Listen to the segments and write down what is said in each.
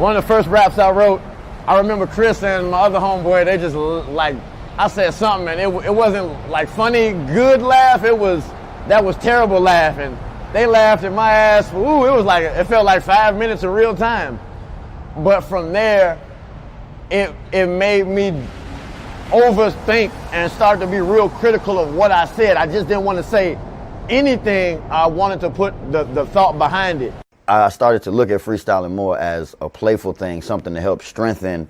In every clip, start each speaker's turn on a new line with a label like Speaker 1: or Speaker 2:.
Speaker 1: One of the first raps I wrote, I remember Chris and my other homeboy, they just like, I said something and it wasn't like funny, good laugh. That was terrible laughing. They laughed at my ass. Ooh, it felt like 5 minutes of real time. But from there, it made me overthink and start to be real critical of what I said. I just didn't want to say anything. I wanted to put the thought behind it.
Speaker 2: I started to look at freestyling more as a playful thing, something to help strengthen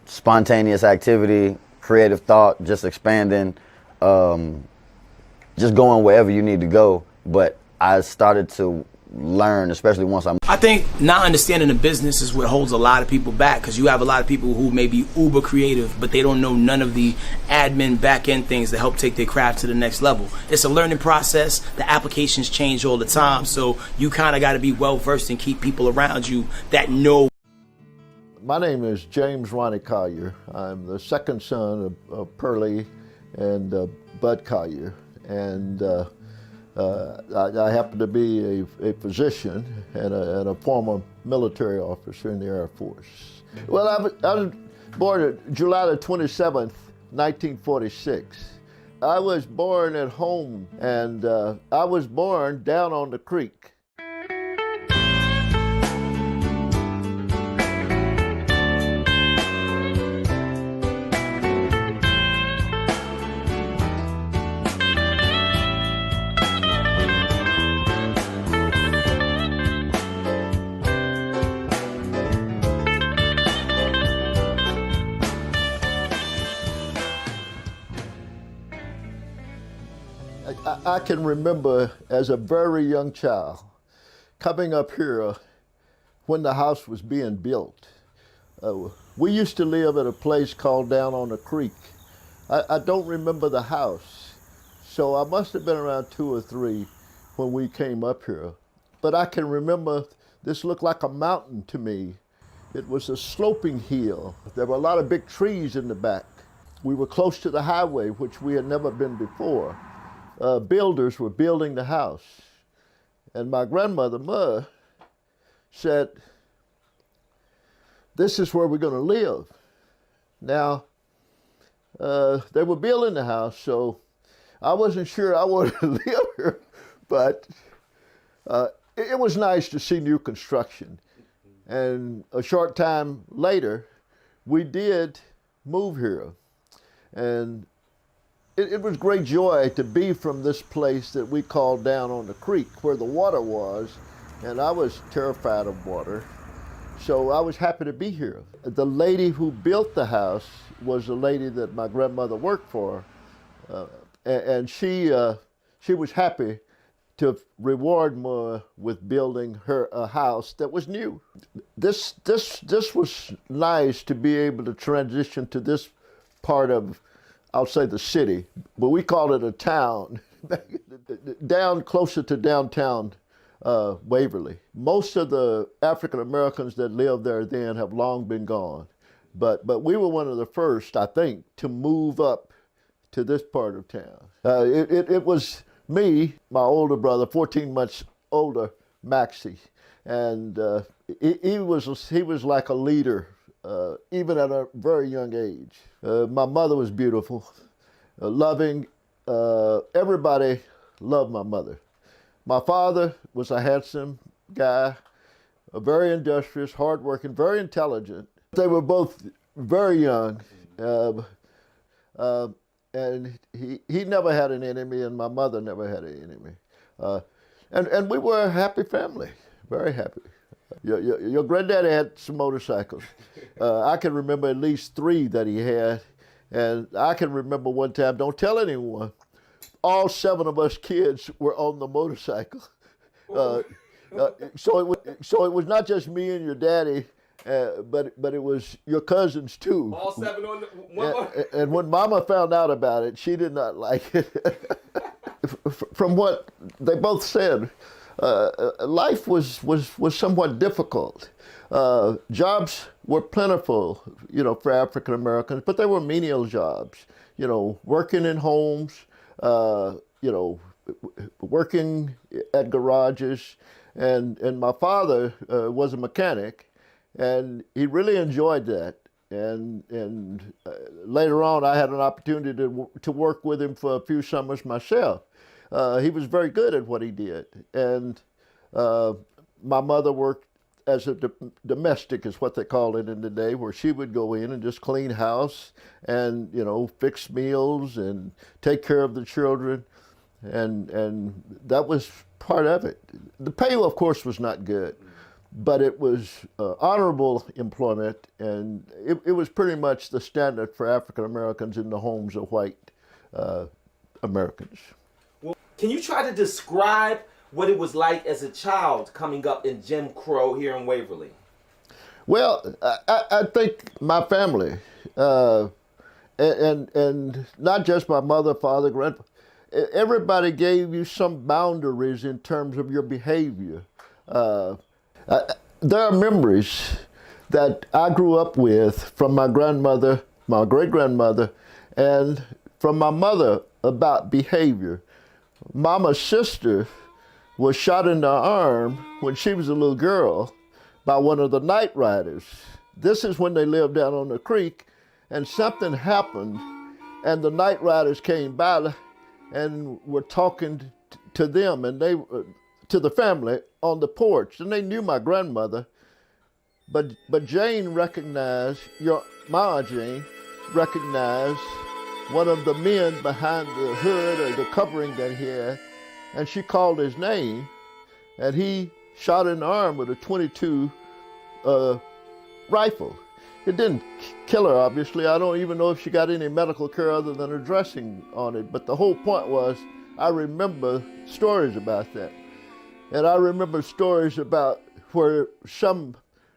Speaker 2: spontaneous activity, creative thought, just expanding, just going wherever you need to go. But I started to learn, especially once I
Speaker 3: think not understanding the business is what holds a lot of people back, because you have a lot of people who may be uber creative, but they don't know none of the admin back end things that help take their craft to the next level. It's a learning process. The applications change all the time, so you kind of got to be well versed and keep people around you that know.
Speaker 4: My name is James Ronnie Collier. I'm the second son of Pearlie and Bud Collier, and I happen to be a physician and a former military officer in the Air Force. Well, I was born July the 27th, 1946. I was born at home, and I was born down on the creek. I can remember as a very young child coming up here when the house was being built. We used to live at a place called Down on the Creek. I don't remember the house, so I must have been around 2 or 3 when we came up here. But I can remember this looked like a mountain to me. It was a sloping hill. There were a lot of big trees in the back. We were close to the highway, which we had never been before. Builders were building the house. And my grandmother, Ma, said, "This is where we're going to live." Now, they were building the house, so I wasn't sure I wanted to live here, but it was nice to see new construction. And a short time later, we did move here. And it was great joy to be from this place that we called Down on the Creek, where the water was, and I was terrified of water, so I was happy to be here. The lady who built the house was the lady that my grandmother worked for, and she was happy to reward me with building her a house that was new. This was nice to be able to transition to this part of, I'll say, the city, but we called it a town, down closer to downtown Waverly. Most of the African Americans that lived there then have long been gone, but we were one of the first, I think, to move up to this part of town. It was me, my older brother, 14 months older, Maxie, and he was like a leader. Even at a very young age. My mother was beautiful, loving. Everybody loved my mother. My father was a handsome guy, very industrious, hardworking, very intelligent. They were both very young, and he never had an enemy, and my mother never had an enemy. And we were a happy family, very happy. Your granddaddy had some motorcycles. I can remember at least 3 that he had. And I can remember one time, don't tell anyone, all 7 of us kids were on the motorcycle. So it was not just me and your daddy, but it was your cousins too.
Speaker 5: All 7 on one.
Speaker 4: And when Mama found out about it, she did not like it. From what they both said, life was somewhat difficult. Jobs were plentiful, for African Americans, but they were menial jobs. Working in homes, working at garages, and my father was a mechanic, and he really enjoyed that. And later on, I had an opportunity to work with him for a few summers myself. He was very good at what he did, and my mother worked as a domestic, is what they call it in the day, where she would go in and just clean house and, you know, fix meals and take care of the children, and that was part of it. The pay, of course, was not good, but it was honorable employment, and it was pretty much the standard for African Americans in the homes of white Americans.
Speaker 5: Well, can you try to describe what it was like as a child coming up in Jim Crow here in Waverly?
Speaker 4: Well, I think my family, and not just my mother, father, grandfather, everybody gave you some boundaries in terms of your behavior. There are memories that I grew up with from my grandmother, my great-grandmother, and from my mother about behavior. Mama's sister was shot in the arm when she was a little girl by one of the night riders. This is when they lived down on the creek, and something happened, and the night riders came by and were talking to them, and they to the family on the porch, and they knew my grandmother, but Jane recognized, my Aunt Jane recognized one of the men behind the hood or the covering that he had, and she called his name, and he shot in the arm with a .22 rifle. It didn't kill her, obviously. I don't even know if she got any medical care other than her dressing on it, but the whole point was, I remember stories about that. And I remember stories about where some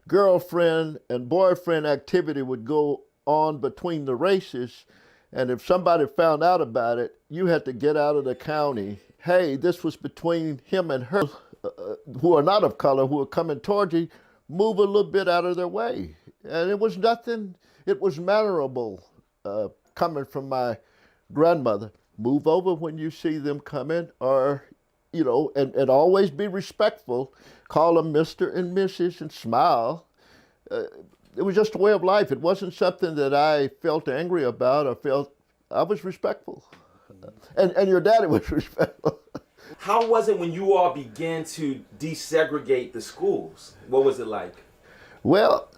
Speaker 4: girlfriend and boyfriend activity would go on between the races, and if somebody found out about it, you had to get out of the county. Hey, this was between him and her, who are not of color, who are coming towards you, move a little bit out of their way. And it was nothing, it was mannerable coming from my grandmother. Move over when you see them coming, or, you know, and always be respectful. Call them Mr. and Mrs. and smile. It was just a way of life. It wasn't something that I felt angry about or felt, I was respectful. And your daddy was respectful.
Speaker 5: How was it when you all began to desegregate the schools? What was it like?
Speaker 4: Well,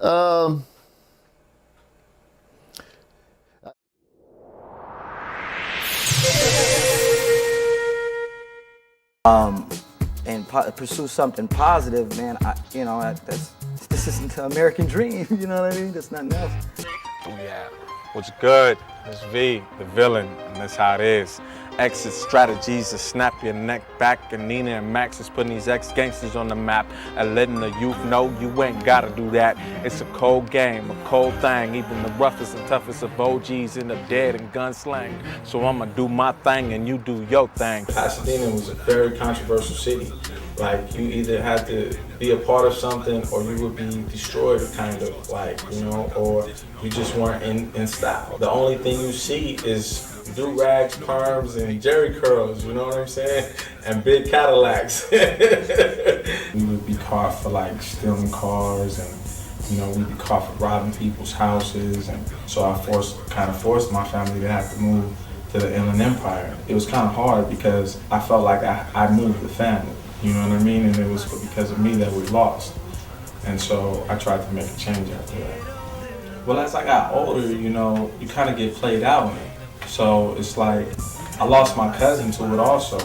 Speaker 6: and pursue something positive, man. This isn't the American dream. You know what I mean? That's nothing else.
Speaker 7: Oh yeah, what's good? It's V, the villain, and that's how it is. Exit strategies to snap your neck back, and Nina and Max is putting these ex-gangsters on the map and letting the youth know you ain't gotta do that. It's a cold game, a cold thing. Even the roughest and toughest of OGs end up dead in gunslang. So I'ma do my thing and you do your thing.
Speaker 8: Pasadena was a very controversial city. Like, you either had to be a part of something or you would be destroyed, kind of, like, you know, or you just weren't in style. The only thing you see is do-rags, perms, and jerry curls, you know what I'm saying? And big Cadillacs. We would be caught for, like, stealing cars, and, you know, we'd be caught for robbing people's houses. And so I kind of forced my family to have to move to the Inland Empire. It was kind of hard because I felt like I moved the family. You know what I mean? And it was because of me that we lost. And so I tried to make a change after that. Well, as I got older, you know, you kind of get played out. So it's like, I lost my cousin to it also.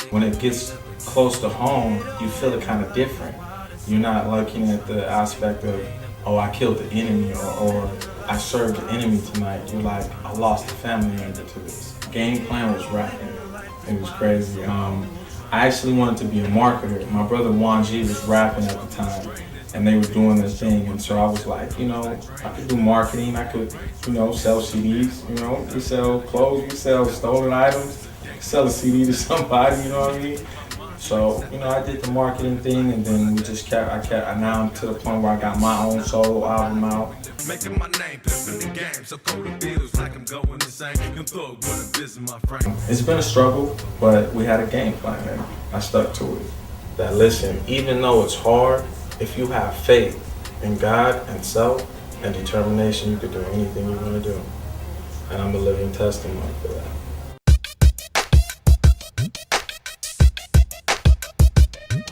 Speaker 8: When it gets close to home, you feel it kind of different. You're not looking at the aspect of, oh, I killed the enemy, or I served the enemy tonight. You're like, I lost a family member to this. Game plan was rapping. It was crazy. I actually wanted to be a marketer. My brother Juan G was rapping at the time, and they were doing their thing. And so I was like, you know, I could do marketing. I could, you know, sell CDs. You know, we sell clothes, we sell stolen items, sell a CD to somebody. You know what I mean? So, you know, I did the marketing thing, and then I now I'm to the point where I got my own solo album out.
Speaker 9: Making my name, pimping the game, so cold the bills like I'm going insane. Young thug, what a business, my friend.
Speaker 8: It's been a struggle, but we had a game plan, and I stuck to it. that listen, even though it's hard, if you have faith in God and self and determination, you can do anything you want to do. And I'm a living testimony for that.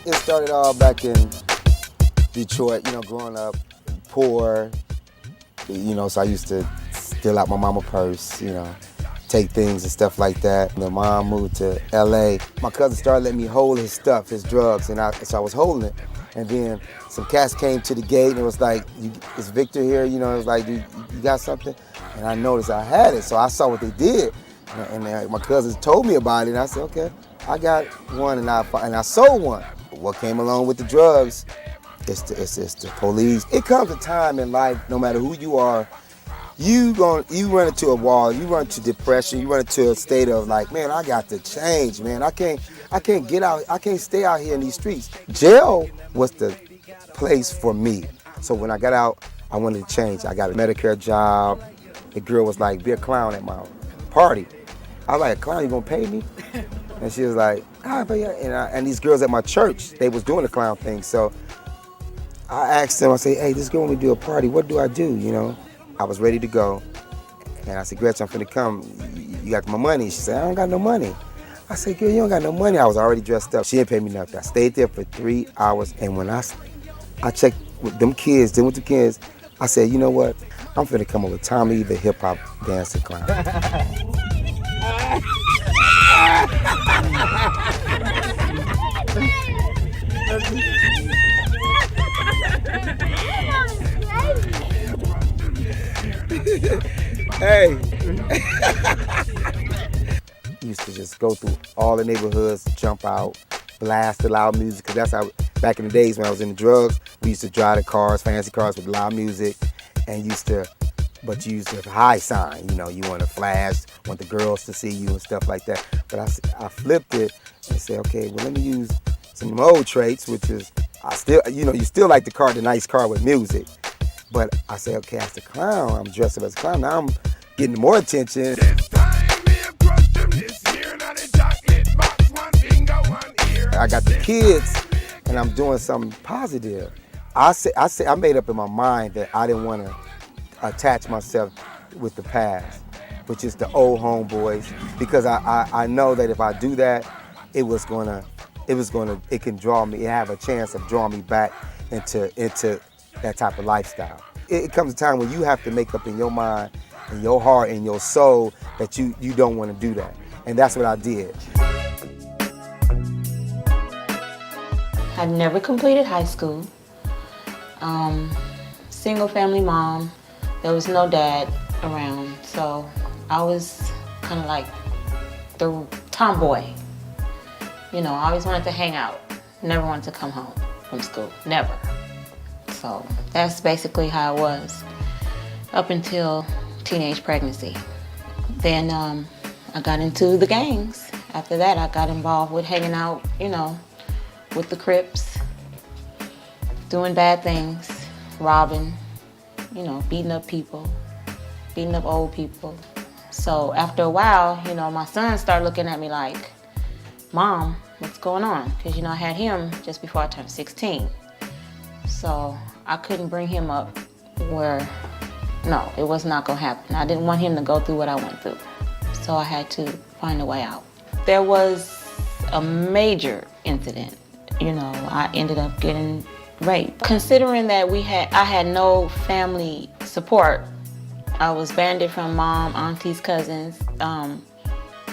Speaker 10: It started all back in Detroit, growing up poor, so I used to steal out my mama's purse, take things and stuff like that. Then mom moved to LA. My cousin started letting me hold his stuff, his drugs, so I was holding it. And then some cats came to the gate and it was like, is Victor here? It was like, you got something? And I noticed I had it, so I saw what they did. And my cousins told me about it, and I said, okay, I got one, and I sold one. What came along with the drugs, it's the police. It comes a time in life, no matter who you are, you run into a wall, you run into depression, you run into a state of like, man, I got to change, man. I can't get out, I can't stay out here in these streets. Jail was the place for me. So when I got out, I wanted to change. I got a Medicare job. The girl was like, be a clown at my party. I was like, a clown, you gonna pay me? And she was like, ah, but yeah. And these girls at my church, they was doing the clown thing. So I asked them, I said, hey, this girl want me to do a party, what do I do, I was ready to go. And I said, Gretchen, I'm finna come, you got my money? She said, I don't got no money. I said, girl, you don't got no money. I was already dressed up. She didn't pay me nothing. I stayed there for 3 hours, and when I checked with them kids, I said, you know what? I'm finna come up with Tommy the hip hop dancer clown. Hey. Used to just go through all the neighborhoods, jump out, blast the loud music, because that's how, back in the days when I was in the drugs, we used to drive the cars, fancy cars with loud music, and used to high sign, you want to flash, want the girls to see you and stuff like that. But I flipped it and said, okay, well, let me use some old traits, which is, you still like the nice car with music. But I said, okay, as the clown, I'm dressed up as a clown, now I'm getting more attention. I got the kids, and I'm doing something positive. I made up in my mind that I didn't want to attach myself with the past, which is the old homeboys, because I know that if I do that, it can draw me, it have a chance of drawing me back into that type of lifestyle. It comes a time when you have to make up in your mind, in your heart, in your soul, that you don't want to do that. And that's what I did.
Speaker 11: I never completed high school. Single family mom. There was no dad around, so I was kind of like the tomboy. I always wanted to hang out. Never wanted to come home from school, never. So that's basically how it was up until teenage pregnancy. Then I got into the gangs. After that, I got involved with hanging out, with the Crips, doing bad things, robbing, beating up people, beating up old people. So after a while, my son started looking at me like, Mom, what's going on? Because, I had him just before I turned 16. So I couldn't bring him up where, no, it was not gonna happen. I didn't want him to go through what I went through. So I had to find a way out. There was a major incident. I ended up getting raped. Considering that I had no family support, I was banded from mom, aunties, cousins. I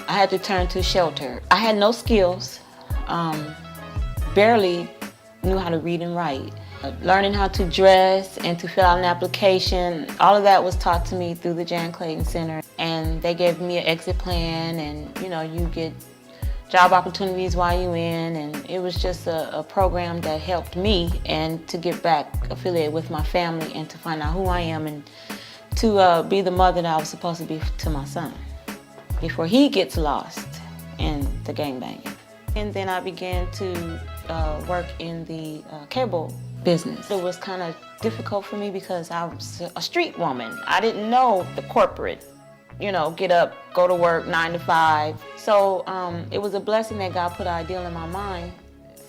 Speaker 11: had to turn to shelter. I had no skills, barely knew how to read and write. Learning how to dress and to fill out an application, all of that was taught to me through the Jan Clayton Center. And they gave me an exit plan, and you get job opportunities while you're in, and it was just a program that helped me and to get back affiliated with my family and to find out who I am and to be the mother that I was supposed to be to my son before he gets lost in the gangbanging. And then I began to work in the cable business. It was kind of difficult for me because I was a street woman. I didn't know the corporate, get up, go to work 9 to 5. So it was a blessing that God put an ideal in my mind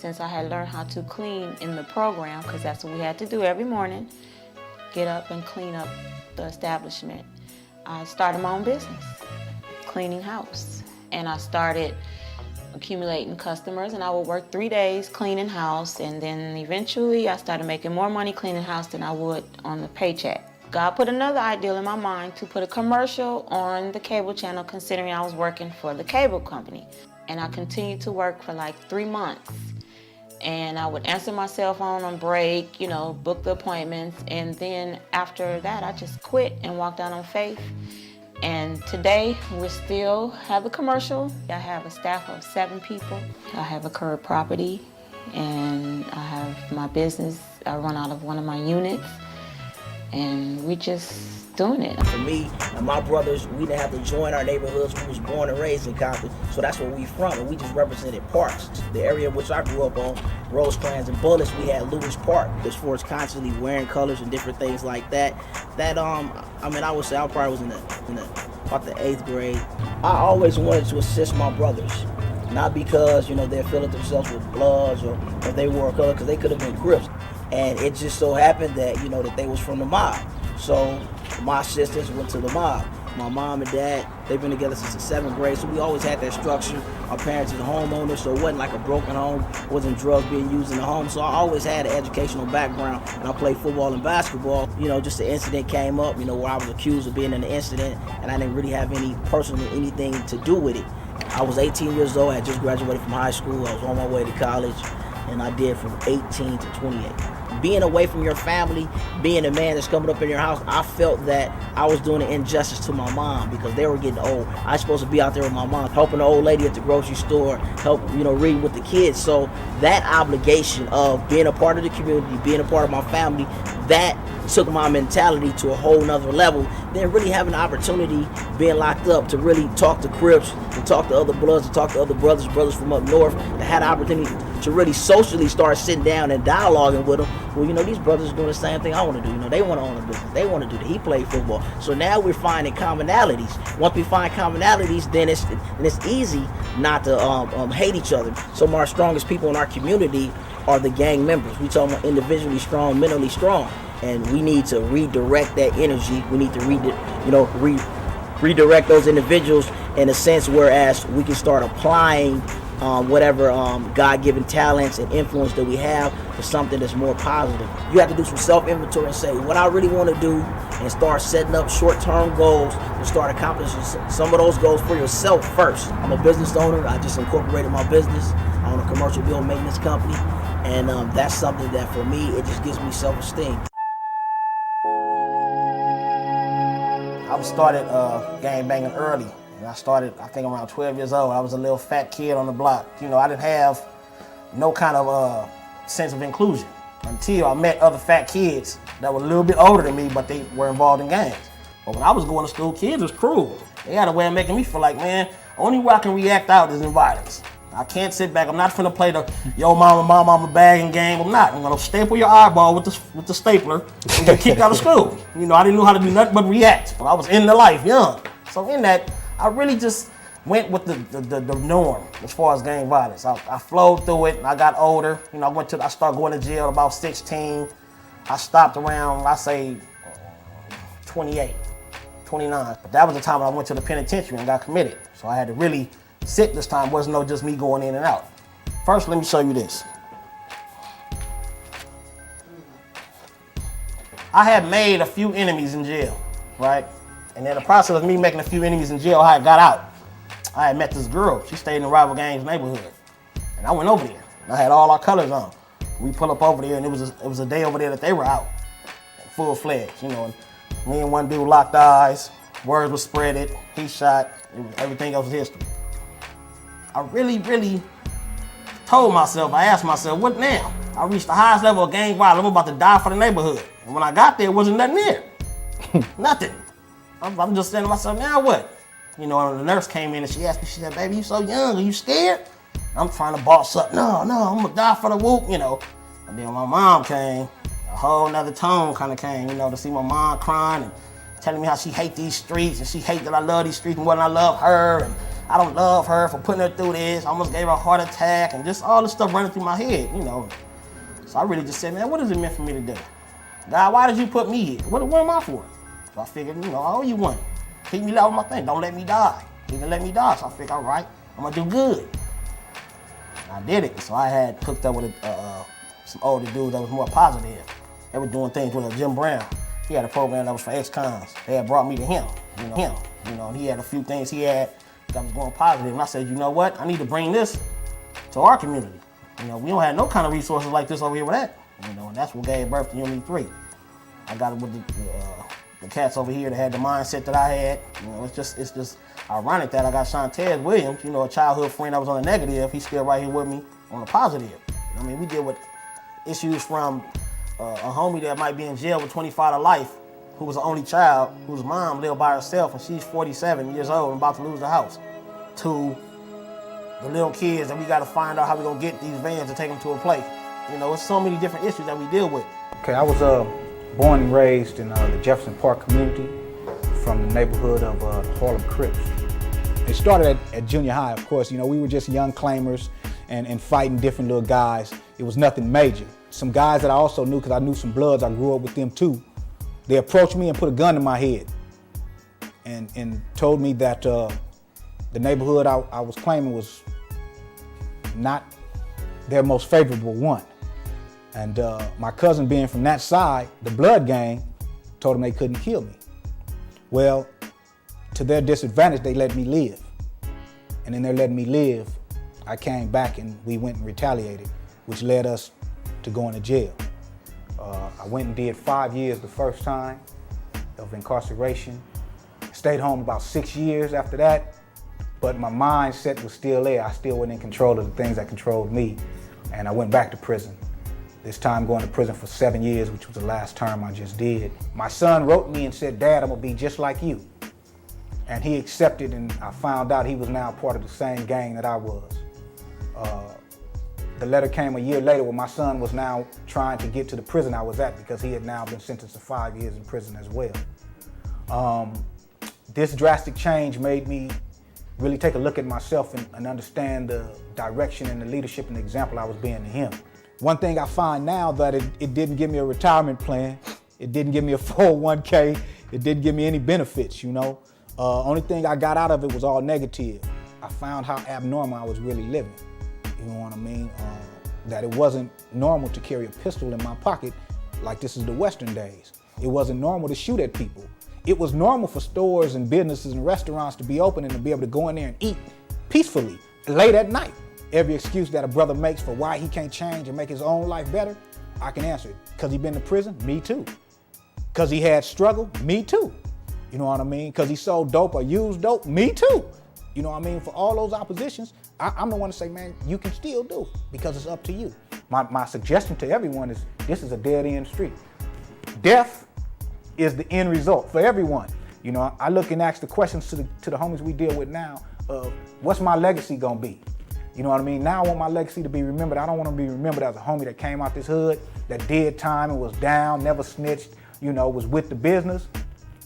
Speaker 11: since I had learned how to clean in the program, because that's what we had to do every morning, get up and clean up the establishment. I started my own business, cleaning house. And I started accumulating customers, and I would work 3 days cleaning house, and then eventually I started making more money cleaning house than I would on the paycheck. God put another ideal in my mind to put a commercial on the cable channel, considering I was working for the cable company. And I continued to work for like 3 months. And I would answer my cell phone on break, you know, book the appointments. And then after that, I just quit and walked out on faith. And today, we still have the commercial. I have a staff of 7 people. I have a curb property, and I have my business. I run out of one of my units, and we just doing it.
Speaker 12: For me and my brothers, we didn't have to join our neighborhoods. We was born and raised in Compton, so that's where we from, and we just represented parks. The area in which I grew up on, Rosecrans and Bullis, we had Lewis Park. As far as constantly wearing colors and different things like that, I mean, I would say I probably was in about the 8th grade. I always wanted to assist my brothers, not because, you know, they affiliated themselves with Bloods or if they wore a color, because they could have been Crips. And it just so happened that, you know, that they was from the mob. So my sisters went to the mob. My mom and dad, they've been together since the 7th grade, so we always had that structure. Our parents are homeowners, so it wasn't like a broken home, wasn't drugs being used in the home. So I always had an educational background, and I played football and basketball. You know, just an incident came up, you know, where I was accused of being in an incident, and I didn't really have any personal anything to do with it. I was 18 years old, I had just graduated from high school, I was on my way to college, and I did from 18 to 28. Being away from your family, being a man that's coming up in your house, I felt that I was doing an injustice to my mom because they were getting old. I was supposed to be out there with my mom, helping the old lady at the grocery store, help, you know, reading with the kids. So that obligation of being a part of the community, being a part of my family, that took my mentality to a whole nother level. Then really having the opportunity, being locked up, to really talk to Crips, to talk to other Bloods, to talk to other brothers from up north, to have the opportunity to really socially start sitting down and dialoguing with them. Well, you know, these brothers are doing the same thing I want to do. You know, they want to own a business. They want to do that. He played football. So now we're finding commonalities. Once we find commonalities, then it's easy not to hate each other. Some of our strongest people in our community are the gang members. We talk about individually strong, mentally strong. And we need to redirect that energy. We need to redirect those individuals in a sense, whereas we can start applying whatever God-given talents and influence that we have to something that's more positive. You have to do some self-inventory and say, what I really want to do, and start setting up short-term goals to start accomplishing some of those goals for yourself first. I'm a business owner. I just incorporated my business. I own a commercial building maintenance company, and that's something that for me, it just gives me self-esteem. I started gang banging early. And I started, I think, around 12 years old. I was a little fat kid on the block. You know, I didn't have no kind of sense of inclusion until I met other fat kids that were a little bit older than me, but they were involved in gangs. But when I was going to school, kids was cruel. They had a way of making me feel like, man, only way I can react out is in violence. I can't sit back. I'm not finna play the yo mama bagging game. I'm not. I'm gonna staple your eyeball with the stapler and get kicked out of school. You know, I didn't know how to do nothing but react. But I was in the life, young. So in that, I really just went with the norm as far as gang violence. I flowed through it. I got older. You know, I started going to jail at about 16. I stopped around, I say, 28, 29. But that was the time when I went to the penitentiary and got committed. So I had to really sit this time. It wasn't no just me going in and out. First, let me show you this. I had made a few enemies in jail, right? And in the process of me making a few enemies in jail, I had got out. I had met this girl. She stayed in the rival gang's neighborhood. And I went over there. I had all our colors on. We pull up over there, and it was a day over there that they were out, full-fledged, you know. And me and one dude locked eyes. Words were spreaded. He shot. Everything else was history. I really, really told myself, I asked myself, what now? I reached the highest level of gang violence. I'm about to die for the neighborhood. And when I got there, it wasn't nothing there. Nothing. I'm just saying to myself, now what? You know, the nurse came in and she asked me, she said, baby, you so young, are you scared? I'm trying to boss up. No, I'm gonna die for the whoop, you know. And then my mom came, a whole nother tone kind of came, you know, to see my mom crying and telling me how she hate these streets and she hate that I love these streets more than I love her. And I don't love her for putting her through this. I almost gave her a heart attack and just all this stuff running through my head, you know. So I really just said, man, what is it meant for me to do? God, why did you put me here? What am I for? So I figured, you know, I owe you one. Keep me out with my thing. Don't let me die. You didn't let me die. So I figured, all right, I'm gonna do good. And I did it. So I had hooked up with some older dudes that was more positive. They were doing things with Jim Brown. He had a program that was for ex-cons. They had brought me to him, and he had a few things he had that was going positive. And I said, you know what? I need to bring this to our community. You know, we don't have no kind of resources like this over here with that. You know, and that's what gave birth to Unity 3. I got it with the cats over here that had the mindset that I had. You know, it's just ironic that I got Shantez Williams, you know, a childhood friend that was on the negative. He's still right here with me on the positive. I mean, we deal with issues from a homie that might be in jail with 25 to life, who was the only child, whose mom lived by herself, and she's 47 years old and about to lose the house, to the little kids that we got to find out how we're going to get these vans to take them to a place. You know, it's so many different issues that we deal with.
Speaker 13: Okay, I was born and raised in the Jefferson Park community from the neighborhood of Harlem Crips. It started at junior high, of course. You know, we were just young claimers and fighting different little guys. It was nothing major. Some guys that I also knew, because I knew some Bloods, I grew up with them too. They approached me and put a gun in my head and told me that the neighborhood I was claiming was not their most favorable one. And my cousin being from that side, the Blood gang, told them they couldn't kill me. Well, to their disadvantage, they let me live. And in their letting me live, I came back and we went and retaliated, which led us to going to jail. I went and did 5 years the first time of incarceration. Stayed home about 6 years after that, but my mindset was still there. I still wasn't in control of the things that controlled me. And I went back to prison. This time going to prison for 7 years, which was the last term I just did. My son wrote me and said, Dad, I'm gonna be just like you. And he accepted, and I found out he was now part of the same gang that I was. The letter came a year later when my son was now trying to get to the prison I was at because he had now been sentenced to 5 years in prison as well. This drastic change made me really take a look at myself and understand the direction and the leadership and the example I was being to him. One thing I find now that it didn't give me a retirement plan, it didn't give me a 401k, it didn't give me any benefits, you know. Only thing I got out of it was all negative. I found how abnormal I was really living, you know what I mean? That it wasn't normal to carry a pistol in my pocket like this is the Western days. It wasn't normal to shoot at people. It was normal for stores and businesses and restaurants to be open and to be able to go in there and eat peacefully late at night. Every excuse that a brother makes for why he can't change and make his own life better, I can answer it. Because he been to prison? Me too. Because he had struggle? Me too. You know what I mean? Because he sold dope or used dope? Me too. You know what I mean? For all those oppositions, I'm the one to say, man, you can still do it because it's up to you. My suggestion to everyone is this is a dead end street. Death is the end result for everyone. You know, I look and ask the questions to the homies we deal with now of what's my legacy gonna be? You know what I mean? Now I want my legacy to be remembered. I don't want to be remembered as a homie that came out this hood, that did time and was down, never snitched, you know, was with the business,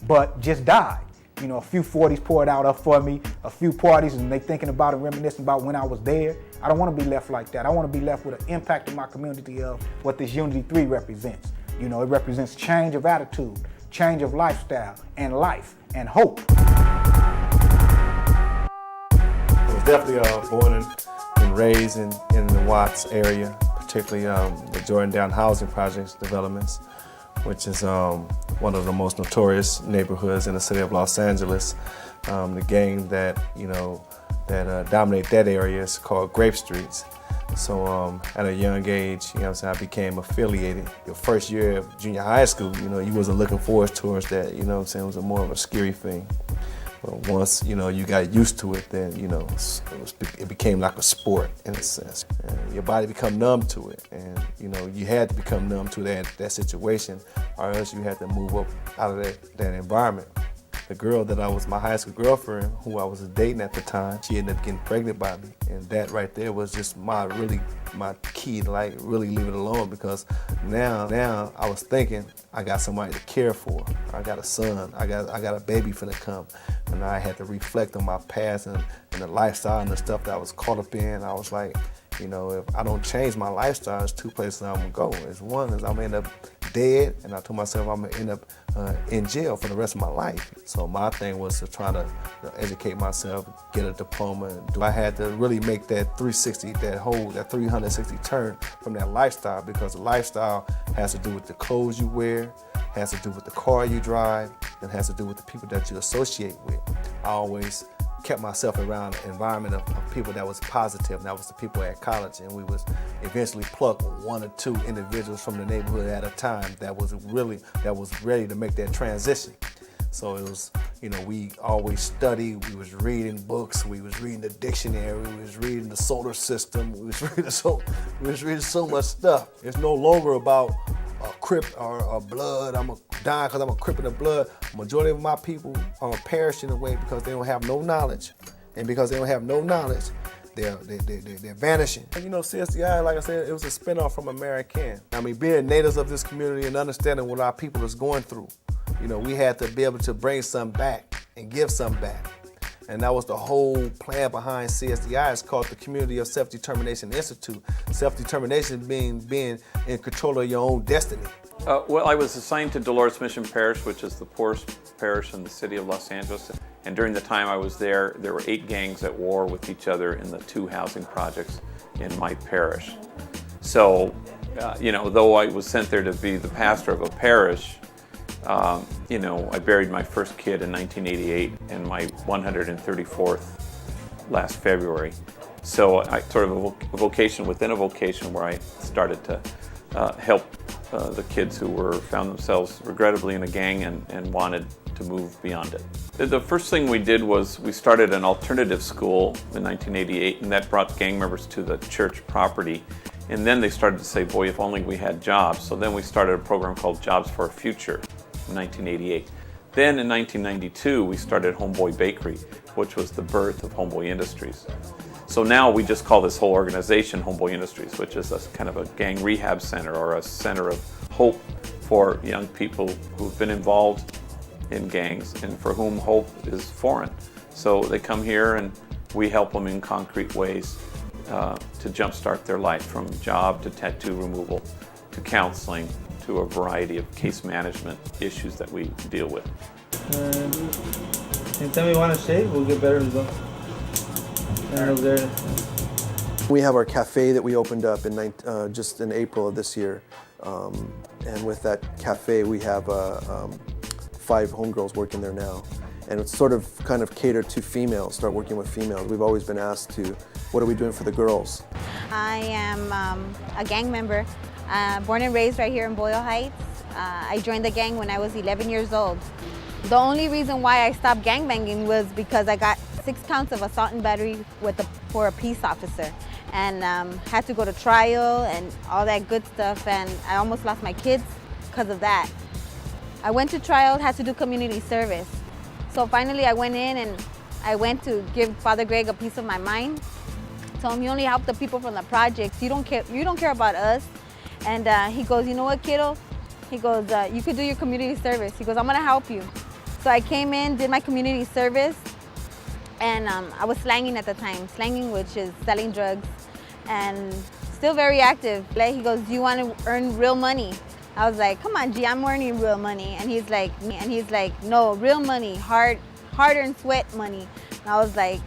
Speaker 13: but just died. You know, a few 40s poured out up for me, a few parties, and they thinking about and reminiscing about when I was there. I don't want to be left like that. I want to be left with an impact in my community of what this Unity 3 represents. You know, it represents change of attitude, change of lifestyle, and life, and hope.
Speaker 14: I was definitely born and raised in the Watts area, particularly the Jordan Down housing projects developments, which is one of the most notorious neighborhoods in the city of Los Angeles. The gang that, you know, that dominate that area is called Grape Streets. So at a young age, you know what I'm saying, I became affiliated. Your first year of junior high school, you know, you wasn't looking forward towards that, you know what I'm saying, it was more of a scary thing. But once, you know, you got used to it, then, you know, it became like a sport in a sense. And your body become numb to it. And, you know, you had to become numb to that situation, or else you had to move up out of that environment. The girl that was my high school girlfriend, who I was dating at the time, she ended up getting pregnant by me. And that right there was just my key to like really leave it alone, because now I was thinking I got somebody to care for. I got a son, I got a baby finna come. and I had to reflect on my past and the lifestyle and the stuff that I was caught up in. I was like, you know, if I don't change my lifestyle, there's two places I'm gonna go. It's one is I'm gonna end up dead, and I told myself I'm gonna end up in jail for the rest of my life. So my thing was to try to educate myself, get a diploma. I had to really make that 360, that 360 turn from that lifestyle, because the lifestyle has to do with the clothes you wear, has to do with the car you drive, and has to do with the people that you associate with. I always kept myself around an environment of people that was positive, and that was the people at college, and we was eventually pluck one or two individuals from the neighborhood at a time that was ready to make that transition. So it was, you know, we always studied, we was reading books, we was reading the dictionary, we was reading the solar system, we was reading so much stuff. It's no longer about a Crip or blood. I'm gonna die because I'm a Crip in the blood. Majority of my people are perishing away because they don't have no knowledge, and because they don't have no knowledge, they're vanishing. And you know, CSDI, like I said, it was a spinoff from American. I mean, being natives of this community and understanding what our people is going through, you know, we had to be able to bring some back and give some back. And that was the whole plan behind CSDI. It's called the Community of Self-Determination Institute. Self-determination being in control of your own destiny.
Speaker 15: Well, I was assigned to Dolores Mission Parish, which is the poorest parish in the city of Los Angeles. And during the time I was there were 8 gangs at war with each other in the 2 housing projects in my parish. So, you know, though I was sent there to be the pastor of a parish, you know, I buried my first kid in 1988 and my 134th last February. So I sort of a vocation within a vocation where I started to help the kids who found themselves regrettably in a gang and wanted to move beyond it. The first thing we did was we started an alternative school in 1988, and that brought gang members to the church property. And then they started to say, boy, if only we had jobs. So then we started a program called Jobs for a Future in 1988. Then in 1992, we started Homeboy Bakery, which was the birth of Homeboy Industries. So now we just call this whole organization Homeboy Industries, which is a kind of a gang rehab center or a center of hope for young people who've been involved in gangs and for whom hope is foreign. So they come here and we help them in concrete ways to jumpstart their life, from job to tattoo removal to counseling to a variety of case management issues that we deal with.
Speaker 16: Anytime we want to shave, we'll get better results.
Speaker 17: We have our cafe that we opened up in just in April of this year, and with that cafe we have 5 homegirls working there now, and it's sort of kind of catered to females, start working with females. We've always been asked to, what are we doing for the girls?
Speaker 18: I am a gang member, born and raised right here in Boyle Heights. I joined the gang when I was 11 years old. The only reason why I stopped gangbanging was because I got 6 counts of assault and battery for a peace officer, and had to go to trial and all that good stuff, and I almost lost my kids because of that. I went to trial, had to do community service. So finally I went in and I went to give Father Greg a piece of my mind. Told him, you only help the people from the projects, you don't care about us. And he goes, you know what, kiddo? He goes, you could do your community service. He goes, I'm gonna help you. So I came in, did my community service, and I was slanging at the time. Slanging, which is selling drugs, and still very active. He goes, do you want to earn real money? I was like, come on, G, I'm earning real money. And he's like, no, real money, hard-earned sweat money. And I was like,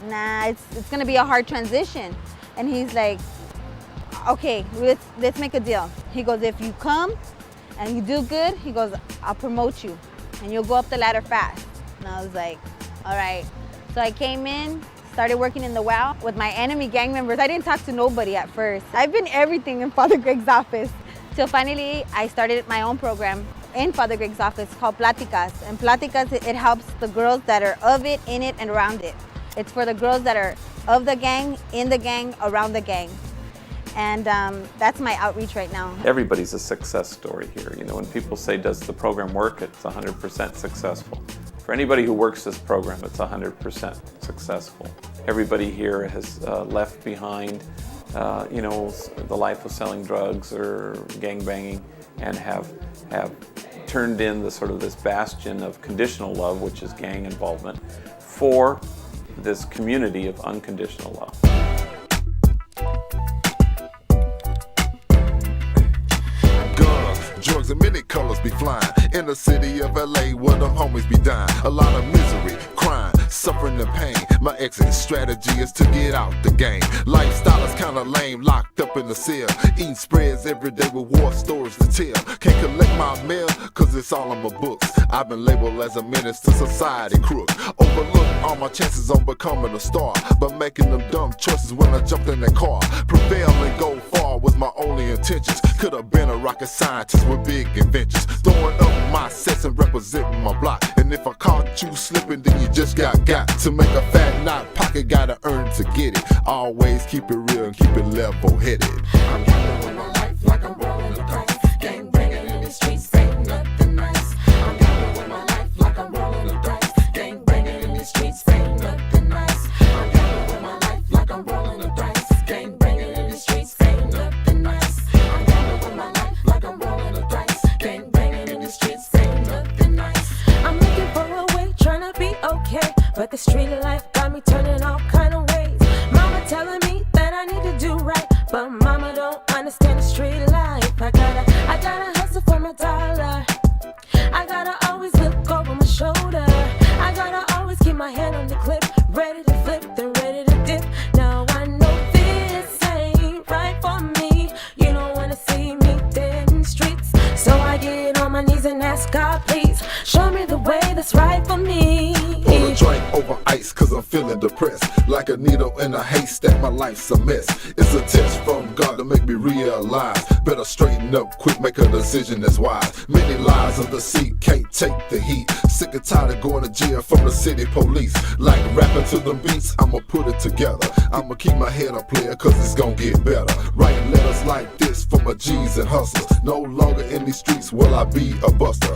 Speaker 18: nah, it's gonna be a hard transition. And he's like, okay, let's make a deal. He goes, if you come and you do good, he goes, I'll promote you and you'll go up the ladder fast. And I was like, all right. So I came in, started working in the WOW with my enemy gang members. I didn't talk to nobody at first. I've been everything in Father Greg's office. Till finally, I started my own program in Father Greg's office called Platicas. And Platicas, it helps the girls that are of it, in it, and around it. It's for the girls that are of the gang, in the gang, around the gang. And that's my outreach right now.
Speaker 15: Everybody's a success story here. You know, when people say, does the program work? It's 100% successful. For anybody who works this program, it's 100% successful. Everybody here has left behind, you know, the life of selling drugs or gangbanging, and have turned in the sort of this bastion of conditional love, which is gang involvement, for this community of unconditional love.
Speaker 19: Drugs in many colors be flying in the city of LA where them homies be dying. A lot of misery, crime, suffering and pain. My exit strategy is to get out the game. Lifestyle is kinda lame, locked up in the cell. Eating spreads every day with war stories to tell. Can't collect my mail cause it's all in my books. I've been labeled as a menace to society crook. Overlooked all my chances on becoming a star, but making them dumb choices when I jumped in that car. Prevail and go far was my only intentions. Could have been a rocket scientist with big inventions. Throwing up my sets and representing my block. And if I caught you slipping, then you just got to make a fat knot. Pocket gotta earn to get it. Always keep it real and keep it level-headed. I'm gambling with my life like I'm rolling the dice. Gang banging in the streets ain't nothing nice. I'm gambling with my life like I'm rolling the dice. Gang banging in the streets ain't nothing nice. I'm gambling with my life like I'm rolling the dice. Gang banging in the streets ain't nothing nice. I'm gambling with my life like I'm rolling the dice. Gang banging in the streets ain't nothing nice.
Speaker 20: I'm looking for a way, trying to be okay, but the street life got me turning all kind of ways. Mama telling me that I need to do right, but mama don't understand the street life. I gotta hustle for my dollar. I gotta always look over my shoulder. I gotta always keep my hand on the clip, ready to flip, then ready to dip. Now I know this ain't right for me. You don't wanna see me dead in the streets, so I get on my knees and ask God, please show me the way that's right for me.
Speaker 19: Pour a drink over ice cause I'm feeling depressed. Like a needle in a haystack, my life's a mess. It's a test from God to make me realize. Better straighten up quick, make a decision that's wise. Many lies of the seat can't take the heat. Sick and tired of going to jail from the city police. Like rapping to them beats, I'ma put it together. I'ma keep my head up, player, cause it's gonna get better. Writing letters like this for my G's and hustlers. No longer in these streets will I be a buster.